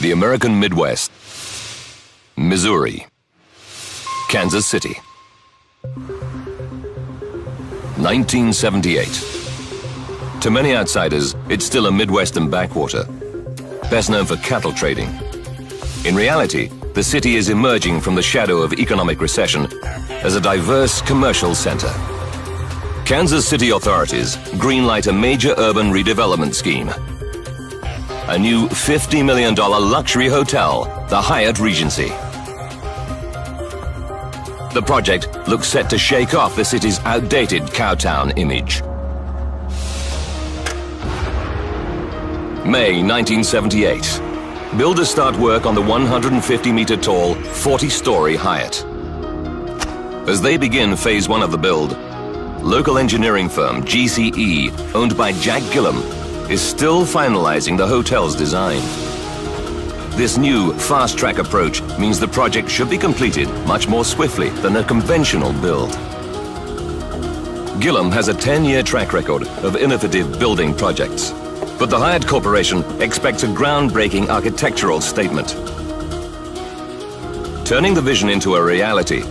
The American Midwest, Missouri, Kansas City. 1978. To many outsiders, it's still a Midwestern backwater, best known for cattle trading. In reality, the city is emerging from the shadow of economic recession as a diverse commercial center. Kansas City authorities greenlight a major urban redevelopment scheme. A new $50 million luxury hotel, the Hyatt Regency. The project looks set to shake off the city's outdated cowtown image. May 1978. Builders start work on the 150-meter-tall, 40-story Hyatt. As they begin phase 1 of the build, local engineering firm GCE, owned by Jack Gillum, is still finalizing the hotel's design. This new fast-track approach means the project should be completed much more swiftly than a conventional build. Gillum has a 10-year track record of innovative building projects, but the Hyatt Corporation expects a groundbreaking architectural statement. Turning the vision into a reality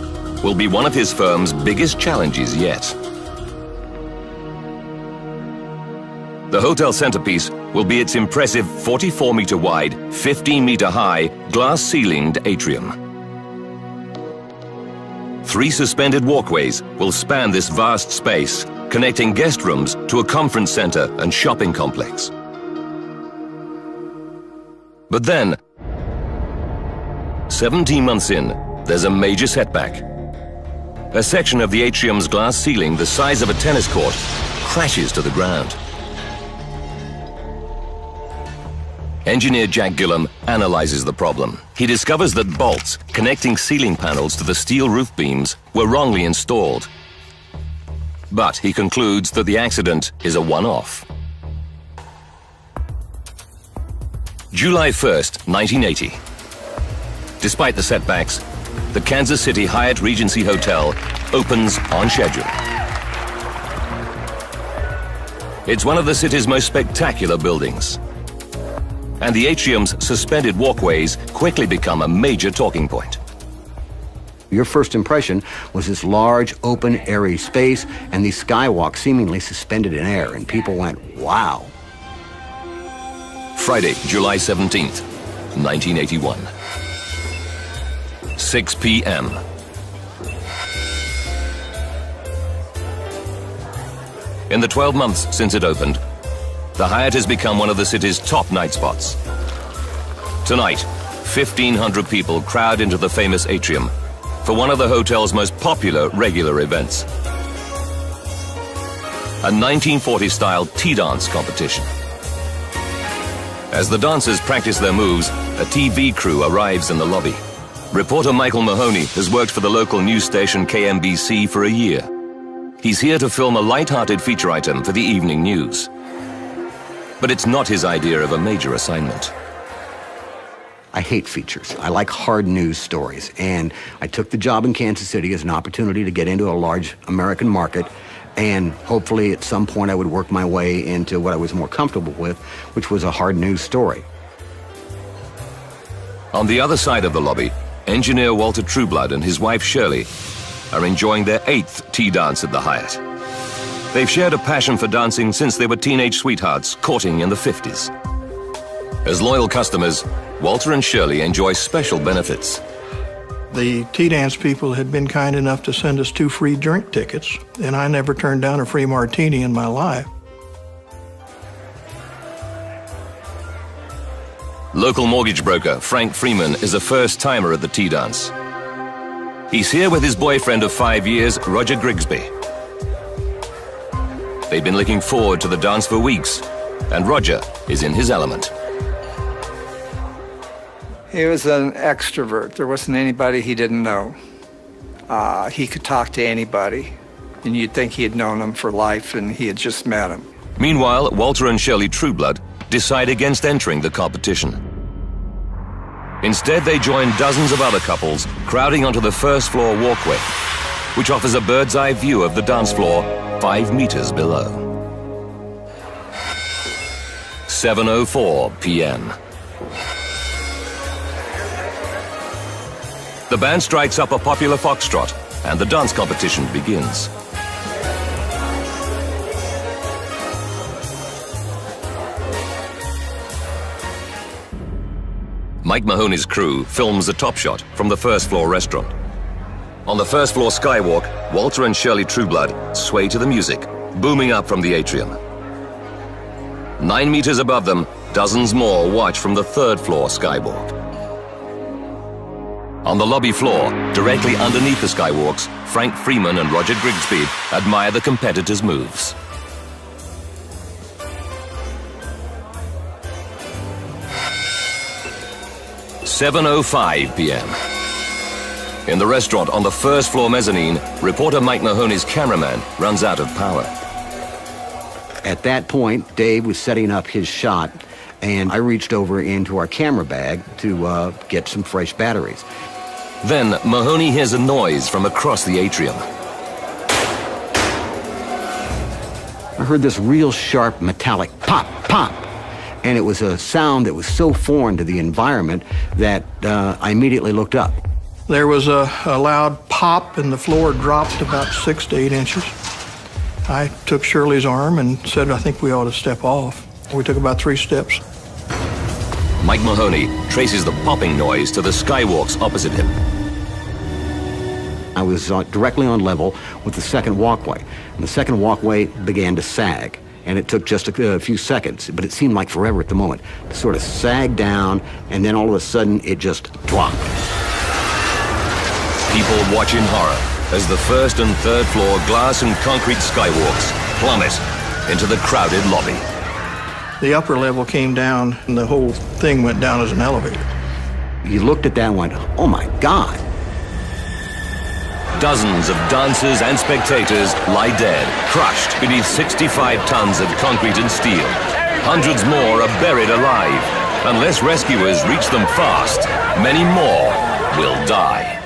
will be one of his firm's biggest challenges yet. The hotel centerpiece will be its impressive 44-meter wide, 15-meter high, glass-ceilinged atrium. 3 suspended walkways will span this vast space, connecting guest rooms to a conference center and shopping complex. But then, 17 months in, there's a major setback. A section of the atrium's glass ceiling, the size of a tennis court, crashes to the ground. Engineer Jack Gillum analyzes the problem. He discovers that bolts connecting ceiling panels to the steel roof beams were wrongly installed. But he concludes that the accident is a one-off. July 1st, 1980. Despite the setbacks, the Kansas City Hyatt Regency Hotel opens on schedule. It's one of the city's most spectacular buildings, and the atrium's suspended walkways quickly become a major talking point. Your first impression was this large, open, airy space and these skywalks seemingly suspended in air, and people went, wow. Friday, July 17th, 1981. 6 p.m. In the 12 months since it opened, the Hyatt has become one of the city's top night spots. Tonight, 1,500 people crowd into the famous atrium for one of the hotel's most popular regular events, a 1940s-style tea dance competition. As the dancers practice their moves, a TV crew arrives in the lobby. Reporter Michael Mahoney has worked for the local news station KMBC for a year. He's here to film a light-hearted feature item for the evening news. But it's not his idea of a major assignment. I hate features. I like hard news stories. And I took the job in Kansas City as an opportunity to get into a large American market, and hopefully at some point I would work my way into what I was more comfortable with, which was a hard news story. On the other side of the lobby, engineer Walter Trueblood and his wife Shirley are enjoying their 8th tea dance at the Hyatt. They've shared a passion for dancing since they were teenage sweethearts courting in the 50s. As loyal customers, Walter and Shirley enjoy special benefits. The tea dance people had been kind enough to send us 2 free drink tickets, and I never turned down a free martini in my life. Local mortgage broker Frank Freeman is a first-timer at the tea dance. He's here with his boyfriend of 5 years, Roger Grigsby. They've been looking forward to the dance for weeks, and Roger is in his element. He was an extrovert. There wasn't anybody he didn't know. He could talk to anybody, and you'd think he had known them for life, and he had just met them. Meanwhile, Walter and Shirley Trueblood decide against entering the competition. Instead, they join dozens of other couples crowding onto the first-floor walkway, which offers a bird's-eye view of the dance floor 5 meters below. 7:04 p.m. The band strikes up a popular foxtrot, and the dance competition begins. Mike Mahoney's crew films a top shot from the first-floor restaurant. On the first-floor skywalk, Walter and Shirley Trueblood sway to the music, booming up from the atrium. 9 meters above them, dozens more watch from the third-floor skywalk. On the lobby floor, directly underneath the skywalks, Frank Freeman and Roger Grigsby admire the competitors' moves. "7:05 p.m. In the restaurant on the first-floor mezzanine, reporter Mike Mahoney's cameraman runs out of power. At that point, Dave was setting up his shot, and I reached over into our camera bag to get some fresh batteries. Then Mahoney hears a noise from across the atrium. I heard this real sharp metallic pop, pop, and it was a sound that was so foreign to the environment that I immediately looked up. There was a loud pop, and the floor dropped about 6 to 8 inches. I took Shirley's arm and said, I think we ought to step off. We took about 3 steps. Mike Mahoney traces the popping noise to the skywalks opposite him. I was directly on level with the second walkway, and the second walkway began to sag. And it took just a few seconds, but it seemed like forever at the moment. It sort of sagged down, and then all of a sudden, it just dropped. People watch in horror as the first and third floor glass and concrete skywalks plummet into the crowded lobby. The upper level came down, and the whole thing went down as an elevator. You looked at that and went, oh my God. Dozens of dancers and spectators lie dead, crushed beneath 65 tons of concrete and steel. Hundreds more are buried alive. Unless rescuers reach them fast, many more will die.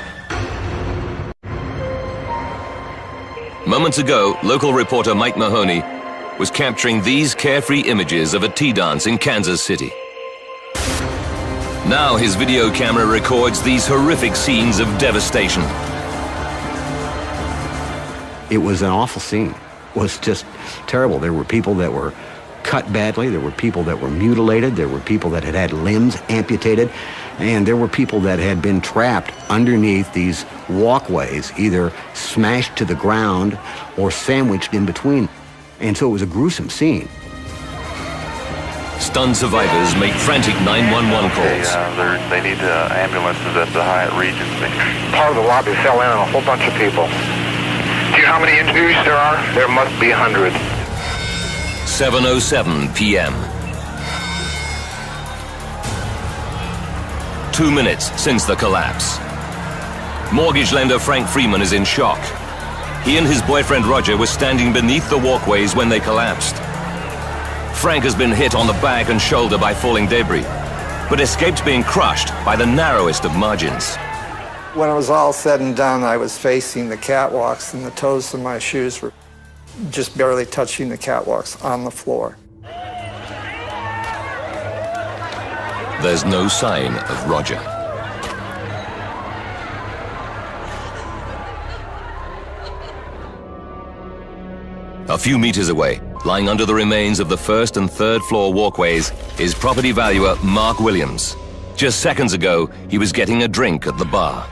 Moments ago, local reporter Mike Mahoney was capturing these carefree images of a tea dance in Kansas City. Now his video camera records these horrific scenes of devastation. It was an awful scene. It was just terrible. There were people that were cut badly. There were people that were mutilated. There were people that had had limbs amputated. And there were people that had been trapped underneath these walkways, either smashed to the ground or sandwiched in between. And so it was a gruesome scene. Stunned survivors make frantic 911 calls. They need ambulances at the Hyatt Regency. Part of the lobby fell in on a whole bunch of people. Do you know how many injuries there are? There must be hundreds. 7:07 p.m. 2 minutes since the collapse. Mortgage lender Frank Freeman is in shock. He and his boyfriend Roger were standing beneath the walkways when they collapsed. Frank has been hit on the back and shoulder by falling debris, but escaped being crushed by the narrowest of margins. When it was all said and done, I was facing the catwalks, and the toes of my shoes were just barely touching the catwalks on the floor. There's no sign of Roger. A few meters away, lying under the remains of the first and third floor walkways, is property valuer Mark Williams. Just seconds ago, he was getting a drink at the bar.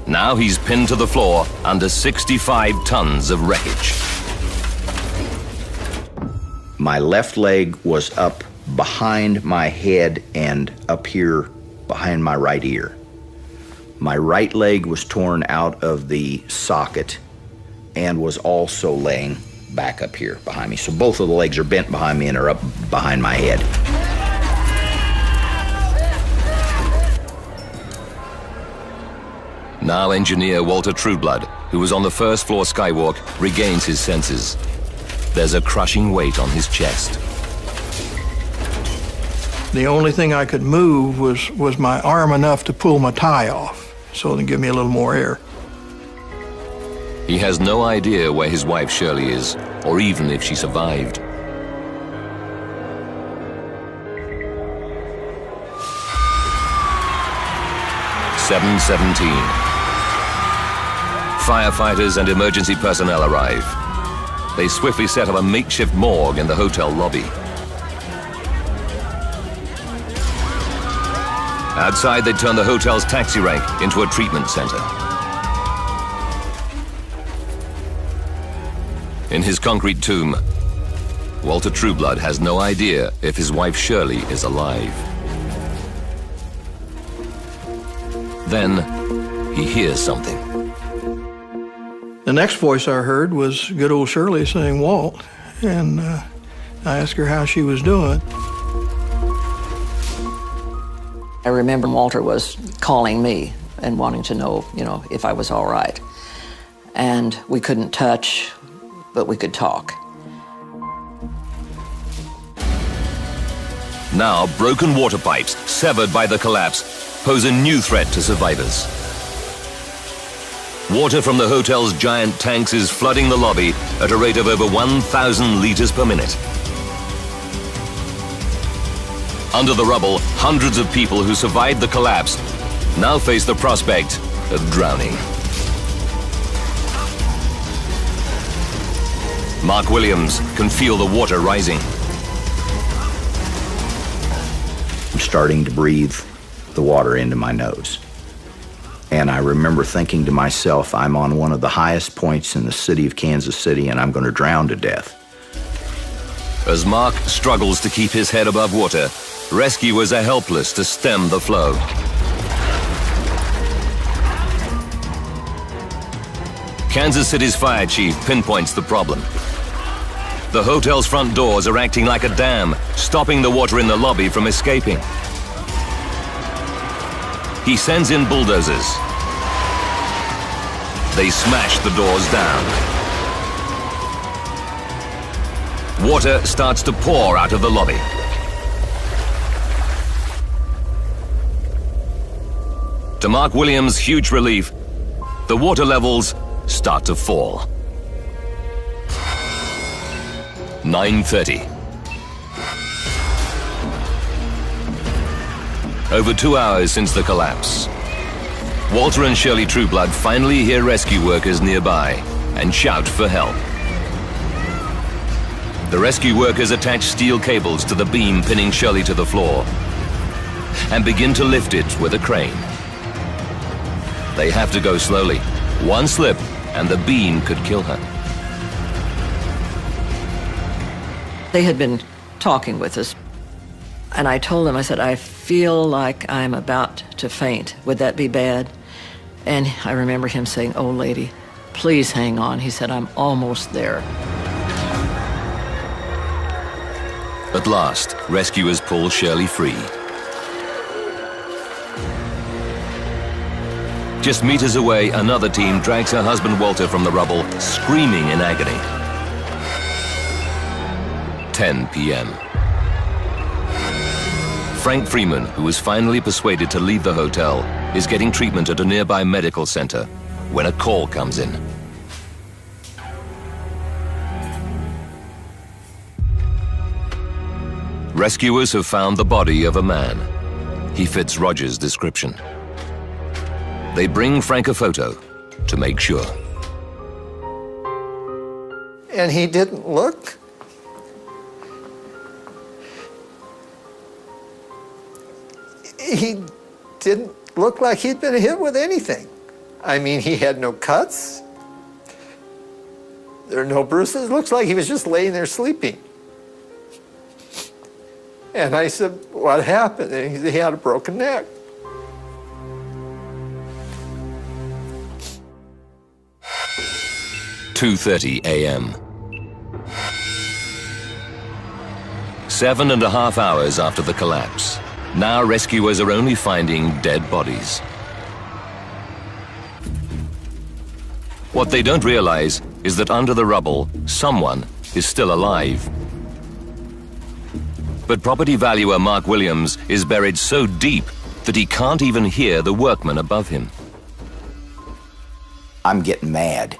Now he's pinned to the floor under 65 tons of wreckage. My left leg was up behind my head and up here behind my right ear. My right leg was torn out of the socket and was also laying back up here behind me. So both of the legs are bent behind me and are up behind my head. Now engineer Walter Trueblood, who was on the first floor skywalk, regains his senses. There's a crushing weight on his chest. The only thing I could move was my arm enough to pull my tie off, so to give me a little more air. He has no idea where his wife Shirley is, or even if she survived. 7:17. Firefighters and emergency personnel arrive. They swiftly set up a makeshift morgue in the hotel lobby. Outside, they turn the hotel's taxi rank into a treatment center. In his concrete tomb, Walter Trueblood has no idea if his wife Shirley is alive. Then, he hears something. The next voice I heard was good old Shirley saying, "Walt," and I asked her how she was doing. I remember Walter was calling me and wanting to know, if I was all right. And we couldn't touch, but we could talk. Now, broken water pipes, severed by the collapse, pose a new threat to survivors. Water from the hotel's giant tanks is flooding the lobby at a rate of over 1,000 liters per minute. Under the rubble, hundreds of people who survived the collapse now face the prospect of drowning. Mark Williams can feel the water rising. I'm starting to breathe the water into my nose. And I remember thinking to myself, I'm on one of the highest points in the city of Kansas City and I'm going to drown to death. As Mark struggles to keep his head above water, rescuers are helpless to stem the flow. Kansas City's fire chief pinpoints the problem. The hotel's front doors are acting like a dam, stopping the water in the lobby from escaping. He sends in bulldozers. They smash the doors down. Water starts to pour out of the lobby. To Mark Williams' huge relief, the water levels start to fall. 9:30. Over 2 hours since the collapse, Walter and Shirley Trueblood finally hear rescue workers nearby and shout for help. The rescue workers attach steel cables to the beam pinning Shirley to the floor and begin to lift it with a crane. They have to go slowly. One slip and the beam could kill her. They had been talking with us, and I told them, I said, I feel like I'm about to faint. Would that be bad? And I remember him saying, "Oh, lady, please hang on." He said, "I'm almost there." At last, rescuers pull Shirley free. Just meters away, another team drags her husband Walter from the rubble, screaming in agony. 10 p.m. Frank Freeman, who was finally persuaded to leave the hotel, is getting treatment at a nearby medical center when a call comes in. Rescuers have found the body of a man. He fits Roger's description. They bring Frank a photo to make sure. And he didn't look. He didn't look like he'd been hit with anything. I mean, he had no cuts. There are no bruises. It looks like he was just laying there sleeping. And I said, "What happened?" And he said, "He had a broken neck." "2:30 a.m. 7.5 hours after the collapse. Now rescuers are only finding dead bodies. What they don't realize is that under the rubble, someone is still alive. But property valuer Mark Williams is buried so deep that he can't even hear the workmen above him. I'm getting mad.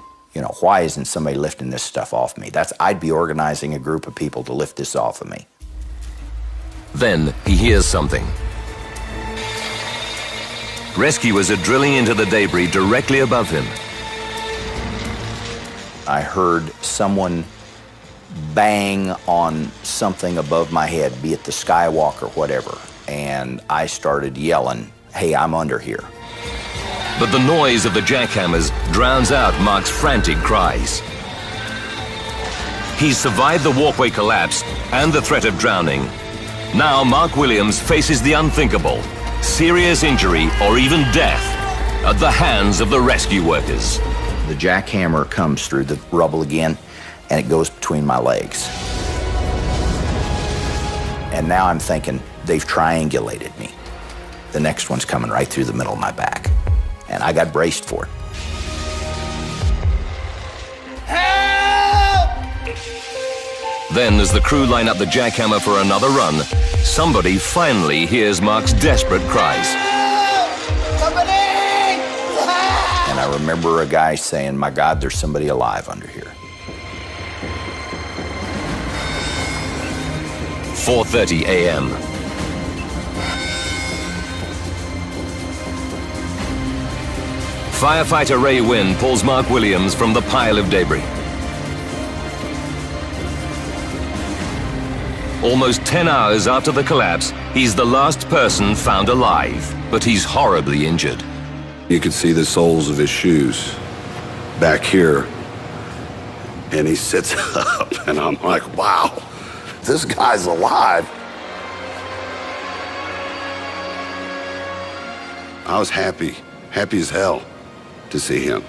Why isn't somebody lifting this stuff off me? I'd be organizing a group of people to lift this off of me. Then he hears something. Rescuers are drilling into the debris directly above him. I heard someone bang on something above my head, be it the Skywalk or whatever, and I started yelling, "Hey, I'm under here." But the noise of the jackhammers drowns out Mark's frantic cries. He's survived the walkway collapse and the threat of drowning. Now Mark Williams faces the unthinkable, serious injury or even death at the hands of the rescue workers. The jackhammer comes through the rubble again, and it goes between my legs. And now I'm thinking, they've triangulated me. The next one's coming right through the middle of my back. And I got braced for it. Help! Then, as the crew line up the jackhammer for another run, somebody finally hears Mark's desperate cries. Somebody! And I remember a guy saying, "My God, there's somebody alive under here." 4:30 a.m. Firefighter Ray Wynn pulls Mark Williams from the pile of debris. Almost 10 hours after the collapse, he's the last person found alive, but he's horribly injured. You could see the soles of his shoes back here, and he sits up, and I'm like, wow, this guy's alive. I was happy as hell to see him.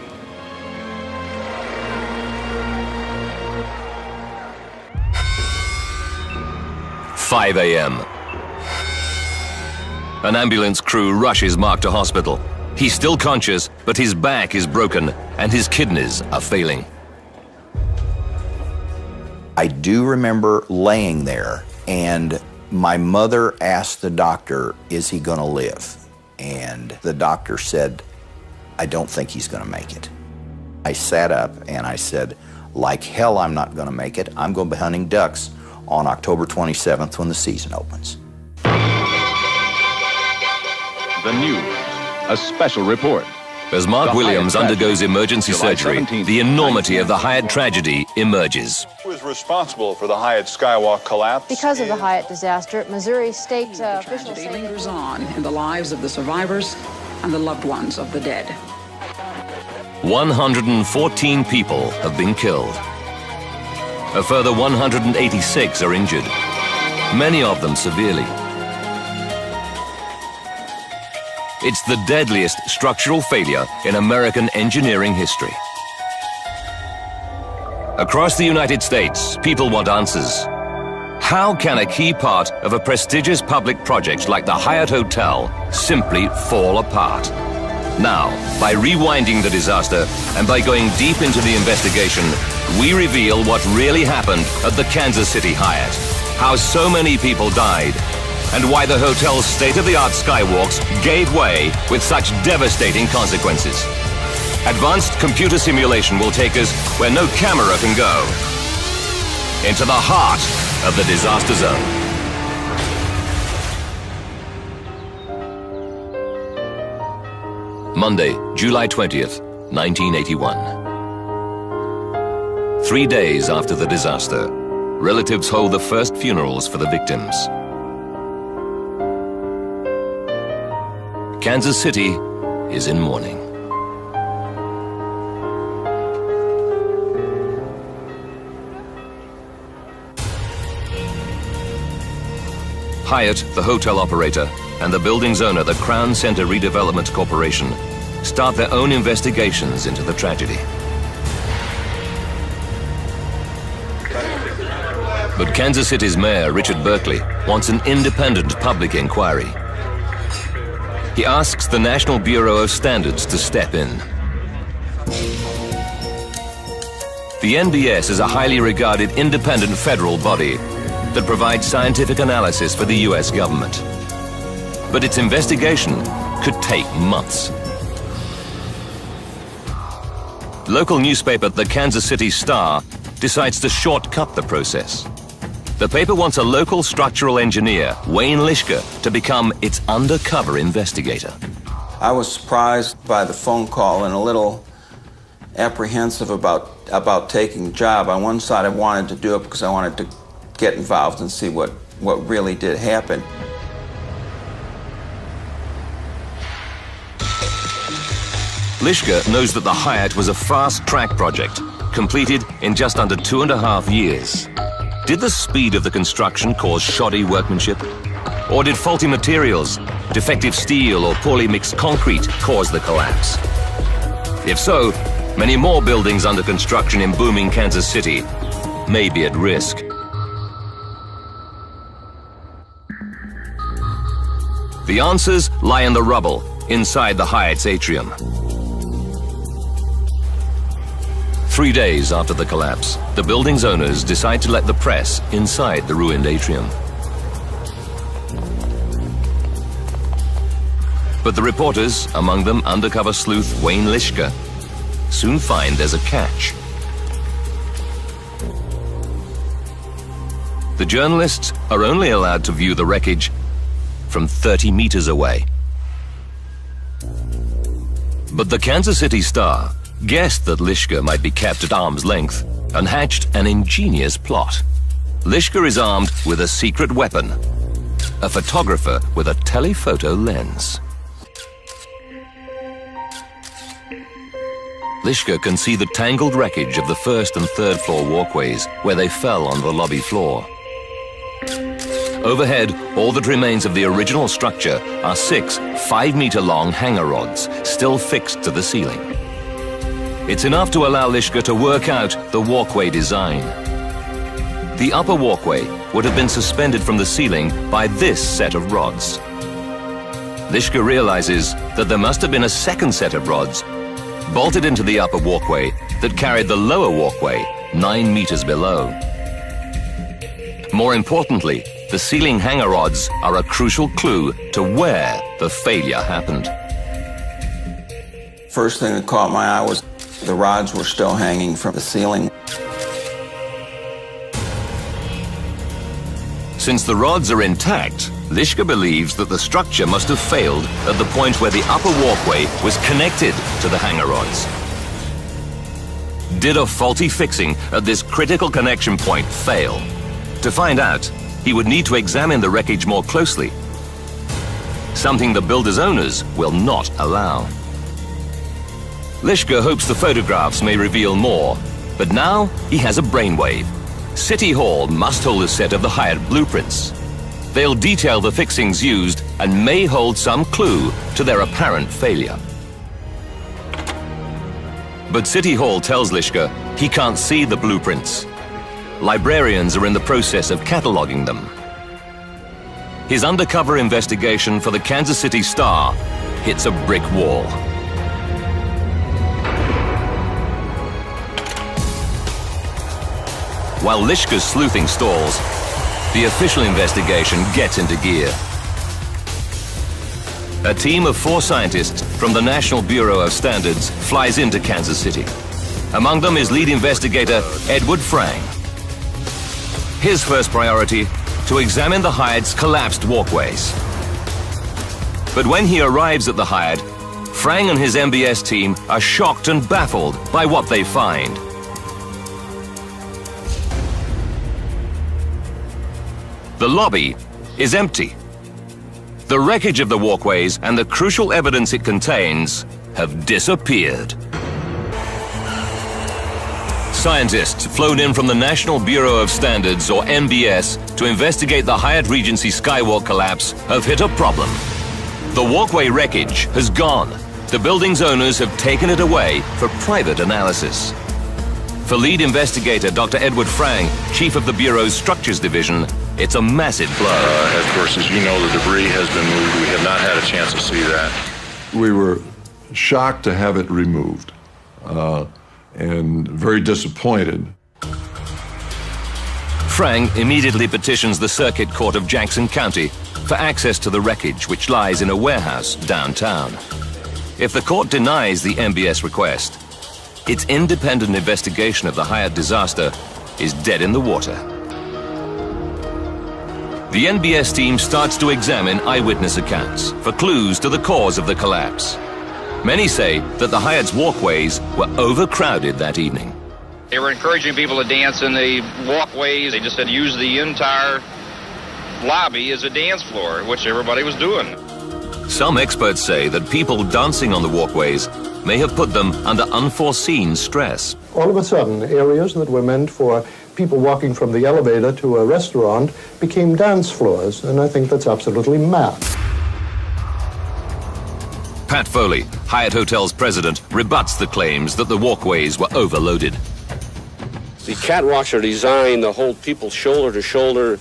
"5 a.m. An ambulance crew rushes Mark to hospital. He's still conscious, but his back is broken and his kidneys are failing. I do remember laying there, and my mother asked the doctor, "Is he gonna live?" And the doctor said, "I don't think he's gonna make it." I sat up and I said, "Like hell I'm not gonna make it. I'm gonna be hunting ducks on October 27th when the season opens." The news, a special report. As Mark Williams undergoes emergency surgery, the enormity of the Hyatt tragedy emerges. Who is responsible for the Hyatt Skywalk collapse? Because of the Hyatt disaster, Missouri state officials say lingers on in the lives of the survivors and the loved ones of the dead. 114 people have been killed. A further 186 are injured, many of them severely. It's the deadliest structural failure in American engineering history. Across the United States, people want answers. How can a key part of a prestigious public project like the Hyatt Hotel simply fall apart? Now, by rewinding the disaster and by going deep into the investigation, we reveal what really happened at the Kansas City Hyatt, how so many people died, and why the hotel's state-of-the-art skywalks gave way with such devastating consequences. Advanced computer simulation will take us where no camera can go, into the heart of the disaster zone. Monday, July 20th, 1981. 3 days after the disaster, relatives hold the first funerals for the victims. Kansas City is in mourning. Hyatt, the hotel operator, and the building's owner, the Crown Center Redevelopment Corporation, start their own investigations into the tragedy. But Kansas City's mayor, Richard Berkeley, wants an independent public inquiry. He asks the National Bureau of Standards to step in. The NBS is a highly regarded independent federal body that provides scientific analysis for the U.S. government. But its investigation could take months. Local newspaper The Kansas City Star decides to shortcut the process. The paper wants a local structural engineer, Wayne Lishka, to become its undercover investigator. I was surprised by the phone call and a little apprehensive about taking the job. On one side, I wanted to do it because I wanted to get involved and see what really did happen. Lischke knows that the Hyatt was a fast-track project, completed in just under 2.5 years. Did the speed of the construction cause shoddy workmanship? Or did faulty materials, defective steel or poorly mixed concrete cause the collapse? If so, many more buildings under construction in booming Kansas City may be at risk. The answers lie in the rubble inside the Hyatt's atrium. 3 days after the collapse, the building's owners decide to let the press inside the ruined atrium. But the reporters, among them undercover sleuth Wayne Lischke, soon find there's a catch. The journalists are only allowed to view the wreckage from 30 meters away. But the Kansas City Star guessed that Lischke might be kept at arm's length and hatched an ingenious plot. Lischke is armed with a secret weapon, a photographer with a telephoto lens. Lischke can see the tangled wreckage of the first and third floor walkways where they fell on the lobby floor. Overhead, all that remains of the original structure are 6 5-meter-long hanger rods still fixed to the ceiling. It's enough to allow Lischke to work out the walkway design. The upper walkway would have been suspended from the ceiling by this set of rods. Lischke realizes that there must have been a second set of rods bolted into the upper walkway that carried the lower walkway 9 meters below. More importantly, the ceiling hanger rods are a crucial clue to where the failure happened. First thing that caught my eye was the rods were still hanging from the ceiling. Since the rods are intact, Lischke believes that the structure must have failed at the point where the upper walkway was connected to the hanger rods. Did a faulty fixing at this critical connection point fail? To find out, he would need to examine the wreckage more closely, something the builder's owners will not allow. Lischke hopes the photographs may reveal more, but now he has a brainwave. City Hall must hold a set of the Hyatt blueprints. They'll detail the fixings used and may hold some clue to their apparent failure. But City Hall tells Lischke he can't see the blueprints. Librarians are in the process of cataloging them. His undercover investigation for the Kansas City Star hits a brick wall. While Lischke's sleuthing stalls, the official investigation gets into gear. A team of 4 scientists from the National Bureau of Standards flies into Kansas City. Among them is lead investigator Edward Frang. His first priority, to examine the Hyatt's collapsed walkways. But when he arrives at the Hyatt, Frang and his MBS team are shocked and baffled by what they find. The lobby is empty. The wreckage of the walkways and the crucial evidence it contains have disappeared. Scientists flown in from the National Bureau of Standards, or NBS, to investigate the Hyatt Regency Skywalk collapse have hit a problem. The walkway wreckage has gone. The building's owners have taken it away for private analysis. For lead investigator Dr. Edward Frang, chief of the Bureau's Structures Division, it's a massive blow. Of course, as you know, the debris has been moved. We have not had a chance to see that. We were shocked to have it removed and very disappointed. Frang immediately petitions the Circuit Court of Jackson County for access to the wreckage, which lies in a warehouse downtown. If the court denies the MBS request, its independent investigation of the Hyatt disaster is dead in the water. The NBS team starts to examine eyewitness accounts for clues to the cause of the collapse. Many say that the Hyatt's walkways were overcrowded that evening. They were encouraging people to dance in the walkways. They just said use the entire lobby as a dance floor, which everybody was doing. Some experts say that people dancing on the walkways may have put them under unforeseen stress. All of a sudden, areas that were meant for people walking from the elevator to a restaurant became dance floors, and I think that's absolutely mad. Pat Foley, Hyatt Hotel's president, rebuts the claims that the walkways were overloaded. The catwalks are designed to hold people shoulder to shoulder,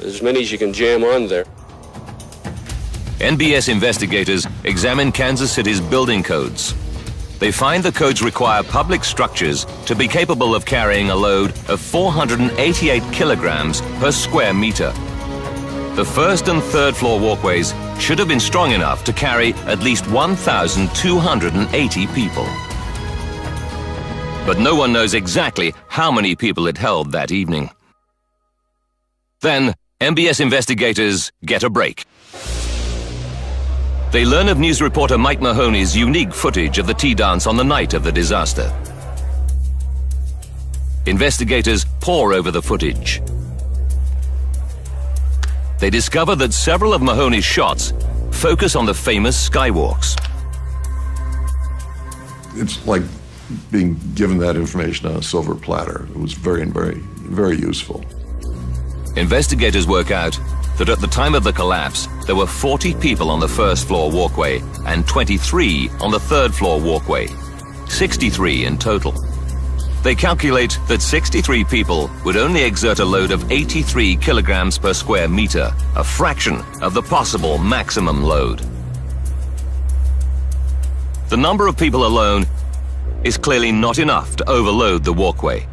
as many as you can jam on there. NBS investigators examine Kansas City's building codes. They find the codes require public structures to be capable of carrying a load of 488 kilograms per square meter. The first and third floor walkways should have been strong enough to carry at least 1,280 people. But no one knows exactly how many people it held that evening. Then, NBS investigators get a break. They learn of news reporter Mike Mahoney's unique footage of the tea dance on the night of the disaster. Investigators pore over the footage. They discover that several of Mahoney's shots focus on the famous skywalks. It's like being given that information on a silver platter. It was very, very useful. Investigators work out that at the time of the collapse, there were 40 people on the first floor walkway and 23 on the third floor walkway, 63 in total. They calculate that 63 people would only exert a load of 83 kilograms per square meter, a fraction of the possible maximum load. The number of people alone is clearly not enough to overload the walkway.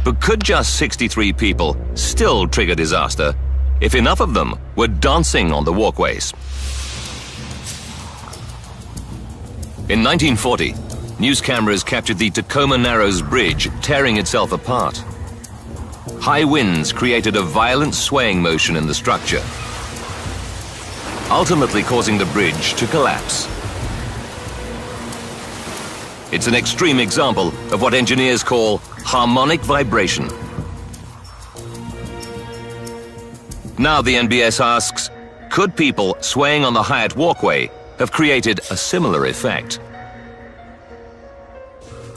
But could just 63 people still trigger disaster if enough of them were dancing on the walkways? In 1940, news cameras captured the Tacoma Narrows Bridge tearing itself apart. High winds created a violent swaying motion in the structure, ultimately causing the bridge to collapse. It's an extreme example of what engineers call harmonic vibration. Now the NBS asks, could people swaying on the Hyatt walkway have created a similar effect?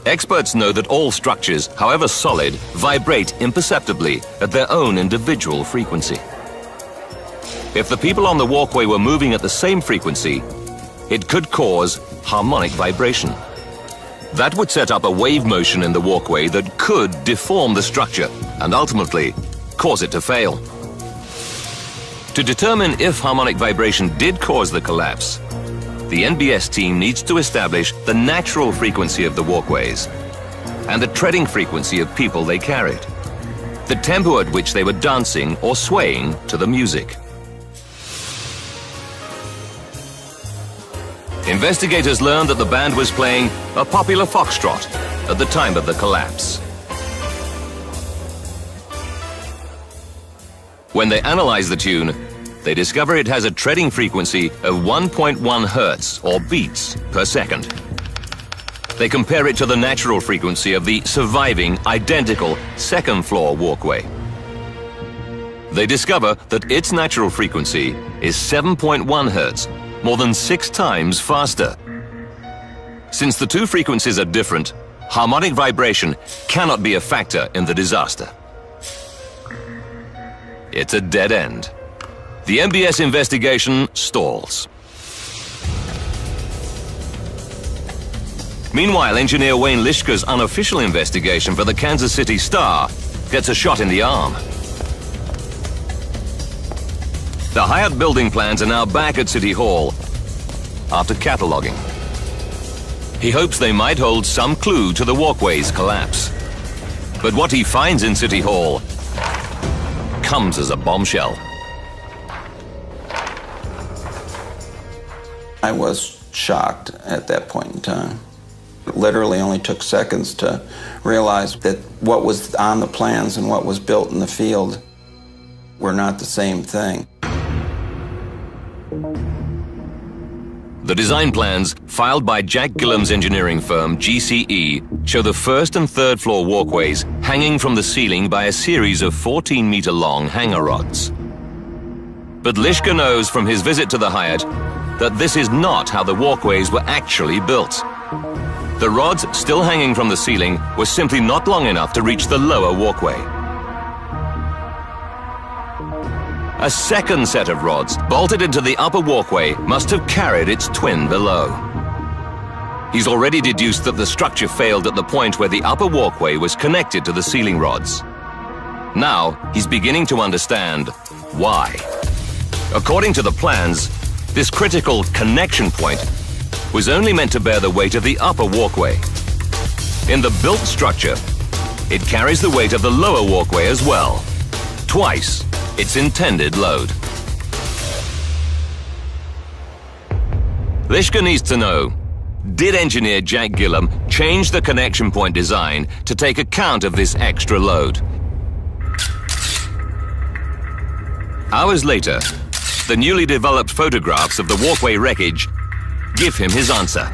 Experts know that all structures, however solid, vibrate imperceptibly at their own individual frequency. If the people on the walkway were moving at the same frequency, it could cause harmonic vibration. That would set up a wave motion in the walkway that could deform the structure and ultimately cause it to fail. To determine if harmonic vibration did cause the collapse, the NBS team needs to establish the natural frequency of the walkways and the treading frequency of people they carried, the tempo at which they were dancing or swaying to the music. Investigators learned that the band was playing a popular foxtrot at the time of the collapse. When they analyze the tune, they discover it has a treading frequency of 1.1 hertz, or beats, per second. They compare it to the natural frequency of the surviving, identical second-floor walkway. They discover that its natural frequency is 7.1 hertz, more than 6 times faster. Since the two frequencies are different, harmonic vibration cannot be a factor in the disaster. It's a dead end. The NBS investigation stalls. Meanwhile, engineer Wayne Lishka's unofficial investigation for the Kansas City Star gets a shot in the arm. The Hyatt building plans are now back at City Hall after cataloging. He hopes they might hold some clue to the walkway's collapse. But what he finds in City Hall comes as a bombshell. I was shocked at that point in time. It literally only took seconds to realize that what was on the plans and what was built in the field were not the same thing. The design plans filed by Jack Gillam's engineering firm, GCE, show the first and third floor walkways hanging from the ceiling by a series of 14-meter-long hanger rods. But Lischka knows from his visit to the Hyatt that this is not how the walkways were actually built. The rods still hanging from the ceiling were simply not long enough to reach the lower walkway. A second set of rods bolted into the upper walkway must have carried its twin below. He's already deduced that the structure failed at the point where the upper walkway was connected to the ceiling rods. Now, he's beginning to understand why. According to the plans, this critical connection point was only meant to bear the weight of the upper walkway. In the built structure, it carries the weight of the lower walkway as well, twice its intended load. Lischka needs to know, did engineer Jack Gillam change the connection point design to take account of this extra load? Hours later, the newly developed photographs of the walkway wreckage give him his answer.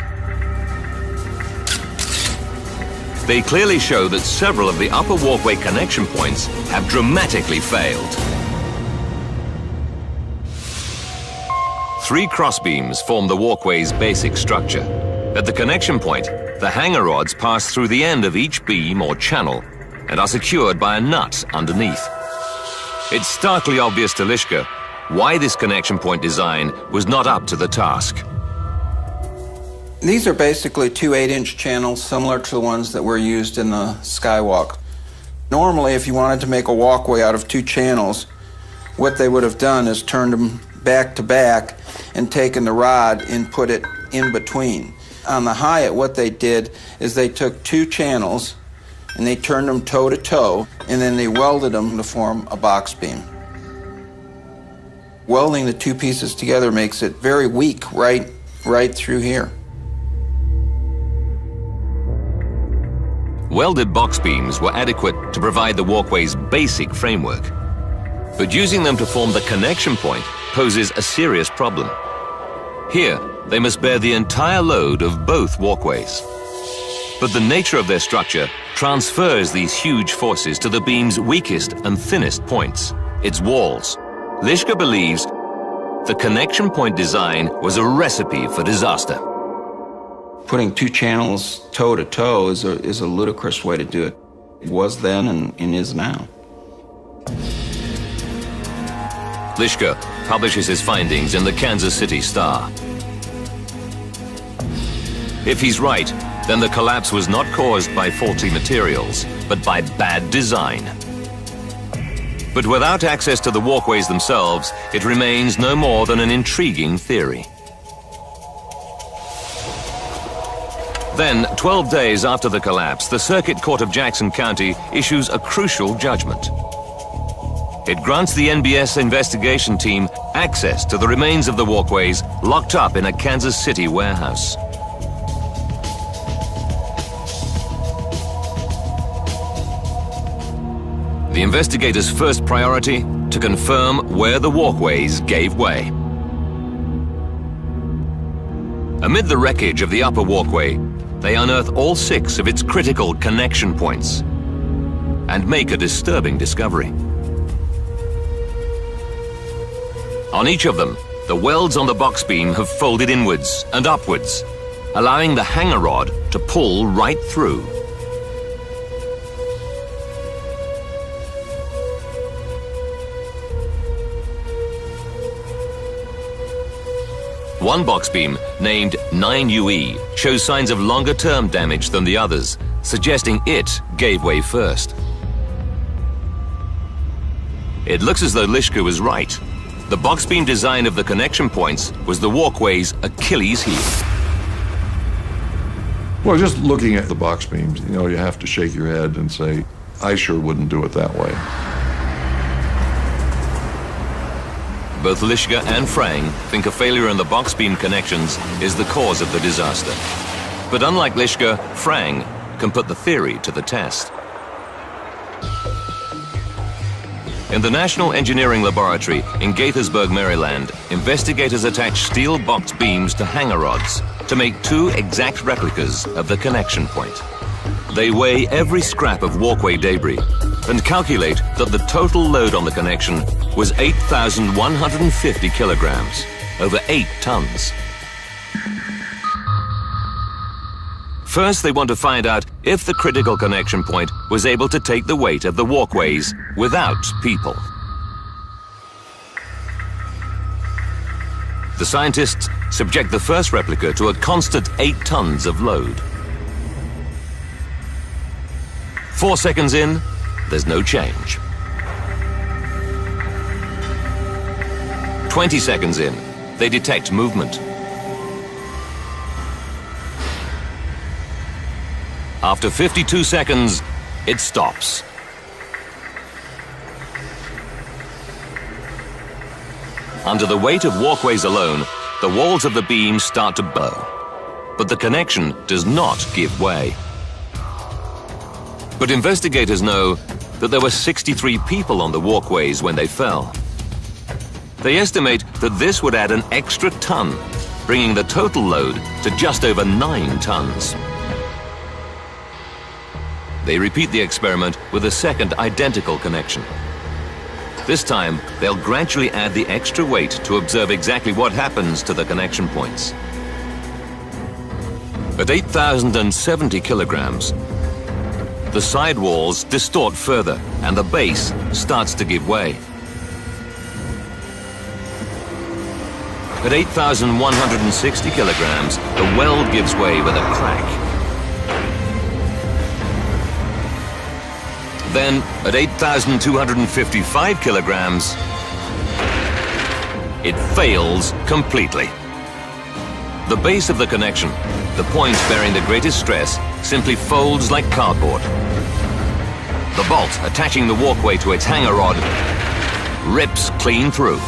They clearly show that several of the upper walkway connection points have dramatically failed. 3 crossbeams form the walkway's basic structure. At the connection point, the hanger rods pass through the end of each beam or channel and are secured by a nut underneath. It's starkly obvious to Lischka why this connection point design was not up to the task. These are basically 2 8-inch channels similar to the ones that were used in the Skywalk. Normally, if you wanted to make a walkway out of 2 channels, what they would have done is turned them back to back and taken the rod and put it in between. On the Hyatt, what they did is they took 2 channels and they turned them toe to toe, and then they welded them to form a box beam. Welding the 2 pieces together makes it very weak right through here. Welded box beams were adequate to provide the walkway's basic framework. But using them to form the connection point poses a serious problem. Here, they must bear the entire load of both walkways. But the nature of their structure transfers these huge forces to the beam's weakest and thinnest points, its walls. Lischka believes the connection point design was a recipe for disaster. Putting 2 channels toe to toe is a ludicrous way to do it. It was then and is now. Lischka publishes his findings in the Kansas City Star. If he's right, then the collapse was not caused by faulty materials, but by bad design. But without access to the walkways themselves, it remains no more than an intriguing theory. Then, 12 days after the collapse, the Circuit Court of Jackson County issues a crucial judgment. It grants the NBS investigation team access to the remains of the walkways locked up in a Kansas City warehouse. The investigators' first priority, to confirm where the walkways gave way. Amid the wreckage of the upper walkway, they unearth all 6 of its critical connection points and make a disturbing discovery. On each of them, the welds on the box beam have folded inwards and upwards, allowing the hanger rod to pull right through. One box beam, named 9UE, shows signs of longer-term damage than the others, suggesting it gave way first. It looks as though Lischka was right. The box beam design of the connection points was the walkway's Achilles heel. Well, just looking at the box beams, you have to shake your head and say, I sure wouldn't do it that way. Both Lischka and Frang think a failure in the box beam connections is the cause of the disaster. But unlike Lischka, Frang can put the theory to the test. In the National Engineering Laboratory in Gaithersburg, Maryland, investigators attach steel box beams to hanger rods to make 2 exact replicas of the connection point. They weigh every scrap of walkway debris and calculate that the total load on the connection was 8,150 kilograms, over 8 tons. First, they want to find out if the critical connection point was able to take the weight of the walkways without people. The scientists subject the first replica to a constant 8 tons of load. 4 seconds in, there's no change. 20 seconds in, they detect movement. After 52 seconds, it stops. Under the weight of walkways alone, the walls of the beam start to bow. But the connection does not give way. But investigators know that there were 63 people on the walkways when they fell. They estimate that this would add an extra ton, bringing the total load to just over 9 tons. They repeat the experiment with a second identical connection. This time, they'll gradually add the extra weight to observe exactly what happens to the connection points. At 8,070 kilograms, the side walls distort further and the base starts to give way. At 8,160 kilograms, the weld gives way with a crack. Then, at 8,255 kilograms, it fails completely. The base of the connection, the point bearing the greatest stress, simply folds like cardboard. The bolt attaching the walkway to its hanger rod rips clean through.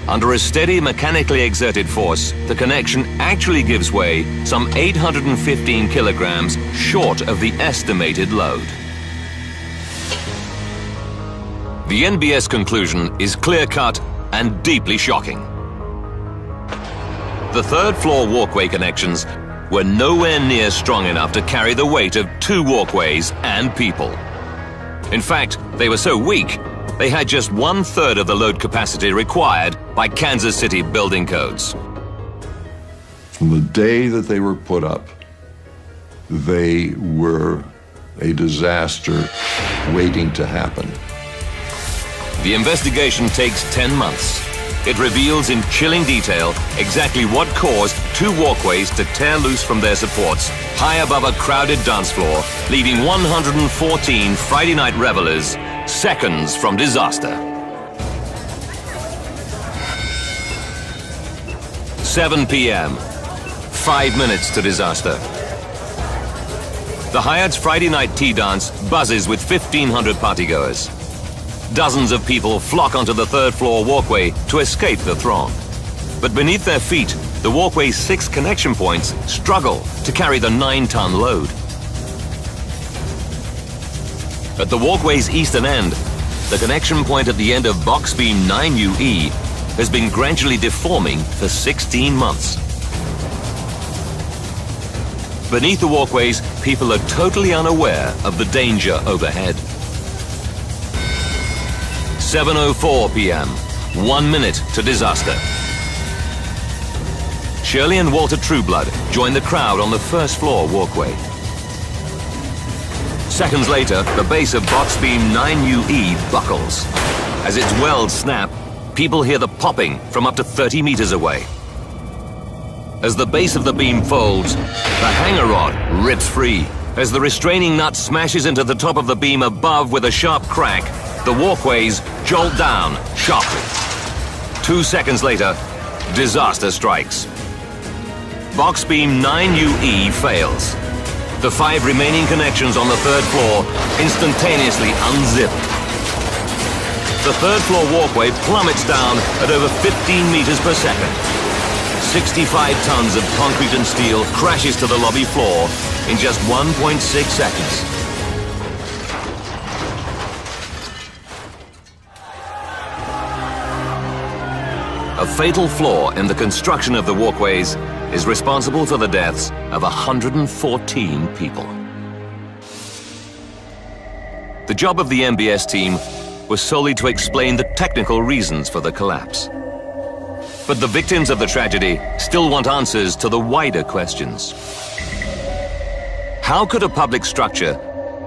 Under a steady, mechanically exerted force, the connection actually gives way some 815 kilograms short of the estimated load. The NBS conclusion is clear-cut and deeply shocking. The third-floor walkway connections were nowhere near strong enough to carry the weight of 2 walkways and people. In fact, they were so weak, they had just 1/3 of the load capacity required by Kansas City building codes. From the day that they were put up, they were a disaster waiting to happen. The investigation takes 10 months. It reveals in chilling detail exactly what caused 2 walkways to tear loose from their supports high above a crowded dance floor, leaving 114 Friday night revelers seconds from disaster. 7 p.m., 5 minutes to disaster. The Hyatt's Friday night tea dance buzzes with 1,500 partygoers. Dozens of people flock onto the third-floor walkway to escape the throng. But beneath their feet, the walkway's 6 connection points struggle to carry the 9-ton load. At the walkway's eastern end, the connection point at the end of box beam 9UE has been gradually deforming for 16 months. Beneath the walkways, people are totally unaware of the danger overhead. 7:04 p.m., 1 minute to disaster. Shirley and Walter Trueblood join the crowd on the first-floor walkway. Seconds later, the base of box beam 9UE buckles. As its welds snap, people hear the popping from up to 30 meters away. As the base of the beam folds, the hanger rod rips free. As the restraining nut smashes into the top of the beam above with a sharp crack, the walkways jolt down sharply. 2 seconds later, disaster strikes. Box beam 9UE fails. The 5 remaining connections on the third floor instantaneously unzip. The third floor walkway plummets down at over 15 meters per second. 65 tons of concrete and steel crashes to the lobby floor in just 1.6 seconds. a fatal flaw in the construction of the walkways is responsible for the deaths of 114 people. The job of the MBS team was solely to explain the technical reasons for the collapse. But the victims of the tragedy still want answers to the wider questions. How could a public structure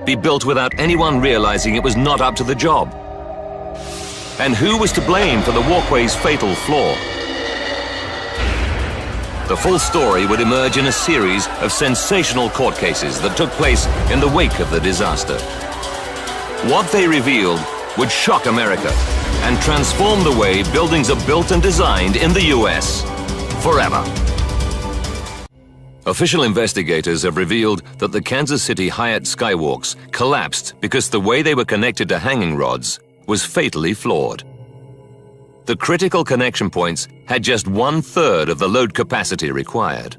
be built without anyone realizing it was not up to the job? And who was to blame for the walkway's fatal flaw? The full story would emerge in a series of sensational court cases that took place in the wake of the disaster. What they revealed would shock America and transform the way buildings are built and designed in the US forever. Official investigators have revealed that the Kansas City Hyatt Skywalks collapsed because the way they were connected to hanging rods was fatally flawed. The critical connection points had just 1/3 of the load capacity required.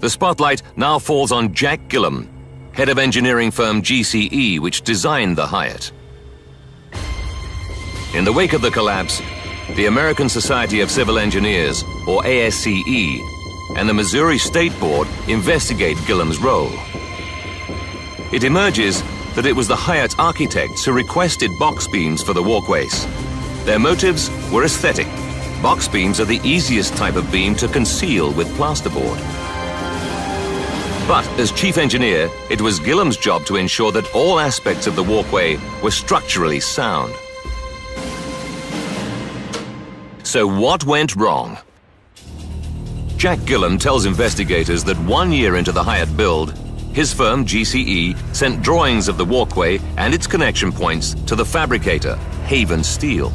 The spotlight now falls on Jack Gillum, head of engineering firm GCE, which designed the Hyatt. In the wake of the collapse, the American Society of Civil Engineers, or ASCE, and the Missouri State Board investigate Gillum's role. It emerges that it was the Hyatt architects who requested box beams for the walkways. Their motives were aesthetic. Box beams are the easiest type of beam to conceal with plasterboard. But as chief engineer, it was Gillum's job to ensure that all aspects of the walkway were structurally sound. So what went wrong? Jack Gillum tells investigators that 1 year into the Hyatt build, his firm, GCE, sent drawings of the walkway and its connection points to the fabricator, Haven Steel.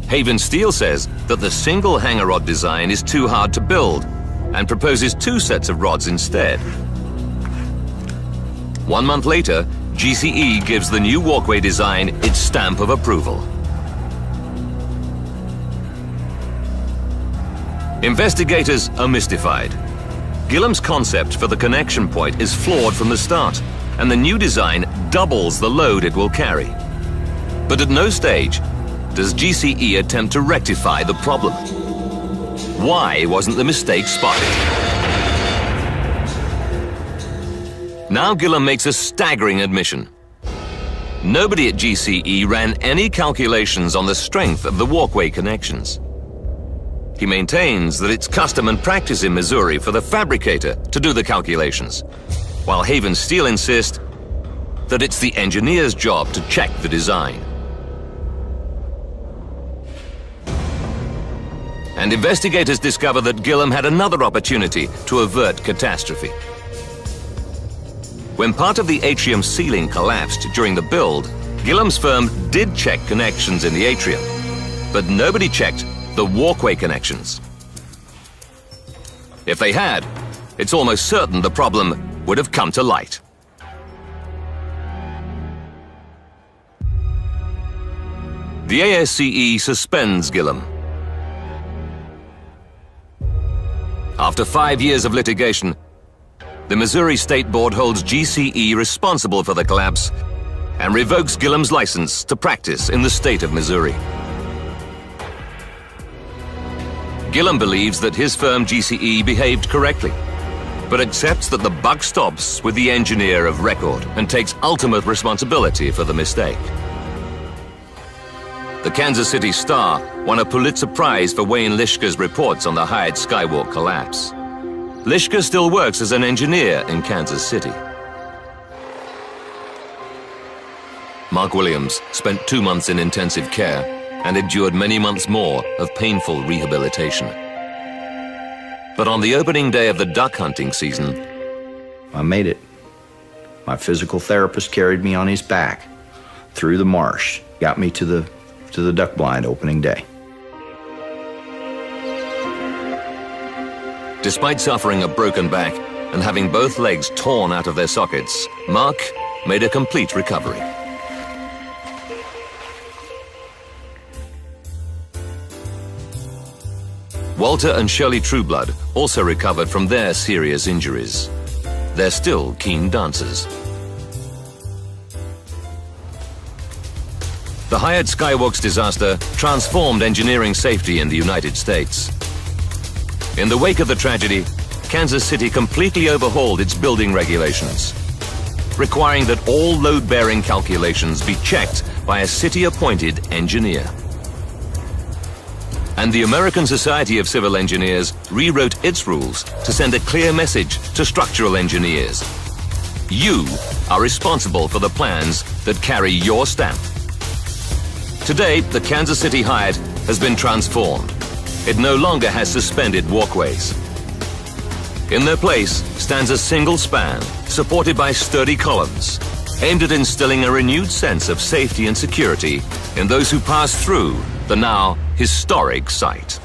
Haven Steel says that the single hanger rod design is too hard to build and proposes 2 sets of rods instead. 1 month later, GCE gives the new walkway design its stamp of approval. Investigators are mystified. Gillum's concept for the connection point is flawed from the start, and the new design doubles the load it will carry. But at no stage does GCE attempt to rectify the problem. Why wasn't the mistake spotted? Now Gillum makes a staggering admission. Nobody at GCE ran any calculations on the strength of the walkway connections. He maintains that it's custom and practice in Missouri for the fabricator to do the calculations, while Haven Steel insists that it's the engineer's job to check the design. And investigators discover that Gillum had another opportunity to avert catastrophe. When part of the atrium ceiling collapsed during the build, Gillum's firm did check connections in the atrium, but nobody checked the walkway connections. If they had, it's almost certain the problem would have come to light. The ASCE suspends Gillum. After 5 years of litigation, the Missouri State Board holds GCE responsible for the collapse and revokes Gillum's license to practice in the state of Missouri. Gillum believes that his firm GCE behaved correctly, but accepts that the buck stops with the engineer of record and takes ultimate responsibility for the mistake. The Kansas City Star won a Pulitzer Prize for Wayne Lishka's reports on the Hyatt Skywalk collapse. Lishka still works as an engineer in Kansas City. Mark Williams spent 2 months in intensive care and endured many months more of painful rehabilitation. But on the opening day of the duck hunting season, I made it. My physical therapist carried me on his back through the marsh, got me to the duck blind opening day. Despite suffering a broken back and having both legs torn out of their sockets, Mark made a complete recovery. Walter and Shirley Trueblood also recovered from their serious injuries. They're still keen dancers. the Hyatt Skywalk's disaster transformed engineering safety in the United States. In the wake of the tragedy, Kansas City completely overhauled its building regulations, requiring that all load-bearing calculations be checked by a city-appointed engineer. And the American Society of Civil Engineers rewrote its rules to send a clear message to structural engineers. You are responsible for the plans that carry your stamp. Today, the Kansas City Hyatt has been transformed. It no longer has suspended walkways. In their place stands a single span, supported by sturdy columns, aimed at instilling a renewed sense of safety and security in those who pass through the now historic site.